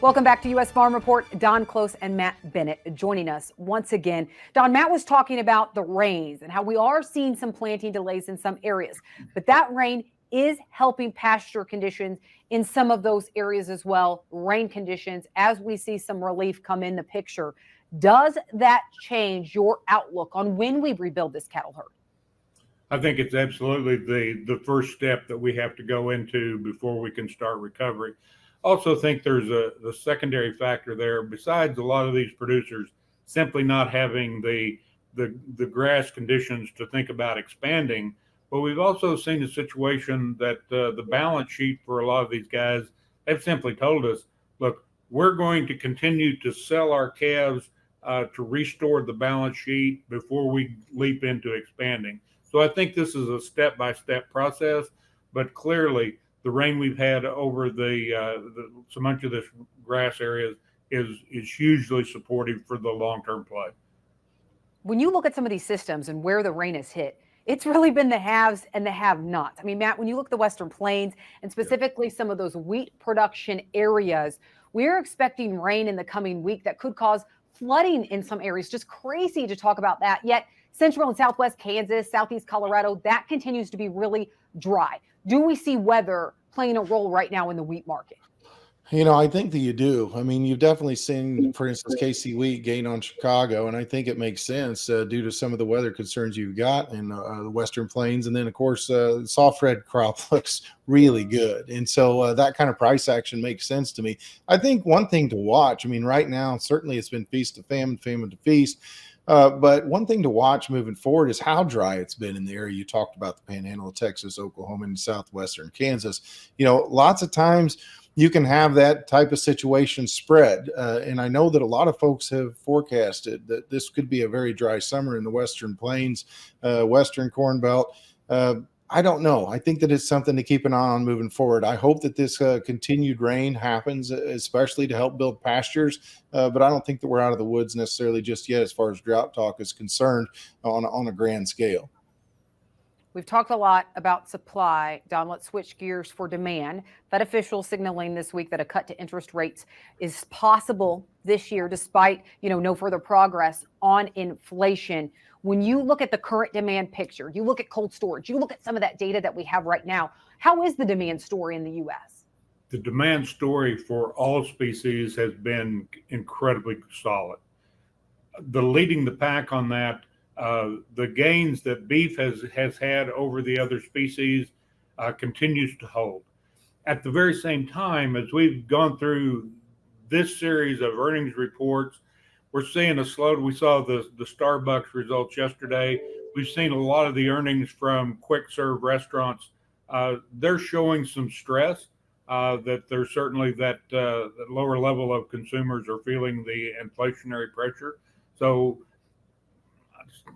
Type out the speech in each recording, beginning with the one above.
Welcome back to U.S. Farm Report. Don Close and Matt Bennett joining us once again. Don, Matt was talking about the rains and how we are seeing some planting delays in some areas, but that rain is helping pasture conditions in some of those areas as well. Rain conditions, as we see some relief come in the picture. Does that change your outlook on when we rebuild this cattle herd? I think it's absolutely the first step that we have to go into before we can start recovery. Also think there's the secondary factor there, besides a lot of these producers simply not having the grass conditions to think about expanding. But we've also seen a situation that the balance sheet for a lot of these guys have simply told us, look, we're going to continue to sell our calves to restore the balance sheet before we leap into expanding. So I think this is a step-by-step process, but clearly the rain we've had over so much of this grass areas is hugely supportive for the long-term play. When you look at some of these systems and where the rain has hit, it's really been the haves and the have-nots. I mean, Matt, when you look at the Western Plains and specifically some of those wheat production areas, we're expecting rain in the coming week that could cause flooding in some areas. Just crazy to talk about that. Yet central and southwest Kansas, southeast Colorado, that continues to be really dry. Do we see weather playing a role right now in the wheat market? You know, I think that you do. I mean, you've definitely seen, for instance, KC Wheat gain on Chicago, and I think it makes sense due to some of the weather concerns you've got in the Western Plains. And then, of course, soft red crop looks really good. And so that kind of price action makes sense to me. I think one thing to watch, I mean, right now, certainly it's been feast to famine, famine to feast. But one thing to watch moving forward is how dry it's been in the area. You talked about the Panhandle of Texas, Oklahoma, and southwestern Kansas. You know, lots of times you can have that type of situation spread. And I know that a lot of folks have forecasted that this could be a very dry summer in the Western Plains, Western Corn Belt. I don't know. I think that it's something to keep an eye on moving forward. I hope that this continued rain happens, especially to help build pastures. But I don't think that we're out of the woods necessarily just yet as far as drought talk is concerned on a grand scale. We've talked a lot about supply. Don, let's switch gears for demand. Fed officials signaling this week that a cut to interest rates is possible this year, despite, no further progress on inflation. When you look at the current demand picture, you look at cold storage, you look at some of that data that we have right now, how is the demand story in the U.S.? The demand story for all species has been incredibly solid. The leading the pack on that, the gains that beef has had over the other species continues to hold. At the very same time, as we've gone through this series of earnings reports, we're seeing a slowdown. We saw the Starbucks results yesterday. We've seen a lot of the earnings from quick serve restaurants. They're showing some stress that there's certainly that lower level of consumers are feeling the inflationary pressure. So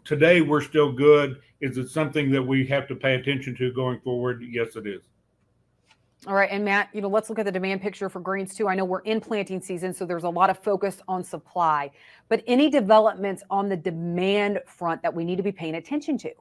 today we're still good. Is it something that we have to pay attention to going forward? Yes, it is. All right. And Matt, let's look at the demand picture for greens too. I know we're in planting season, so there's a lot of focus on supply, but any developments on the demand front that we need to be paying attention to?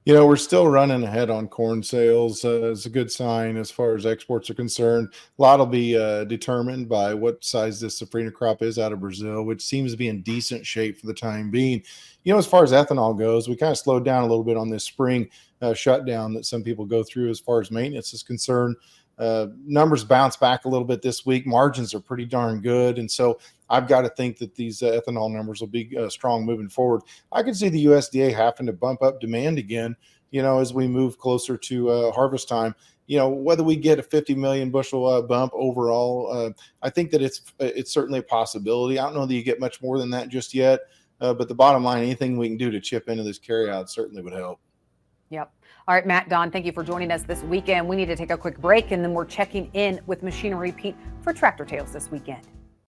We're still running ahead on corn sales. It's a good sign as far as exports are concerned. A lot will be determined by what size this safrinha crop is out of Brazil, which seems to be in decent shape for the time being. As far as ethanol goes, we kind of slowed down a little bit on this spring shutdown that some people go through as far as maintenance is concerned. Numbers bounce back a little bit this week. Margins are pretty darn good. And so I've got to think that these ethanol numbers will be strong moving forward. I could see the USDA having to bump up demand again, as we move closer to harvest time. Whether we get a 50 million bushel bump overall, I think that it's certainly a possibility. I don't know that you get much more than that just yet. But the bottom line, anything we can do to chip into this carryout certainly would help. Yep. All right, Matt, Don, thank you for joining us this weekend. We need to take a quick break, and then we're checking in with Machinery Pete for Tractor Tales this weekend.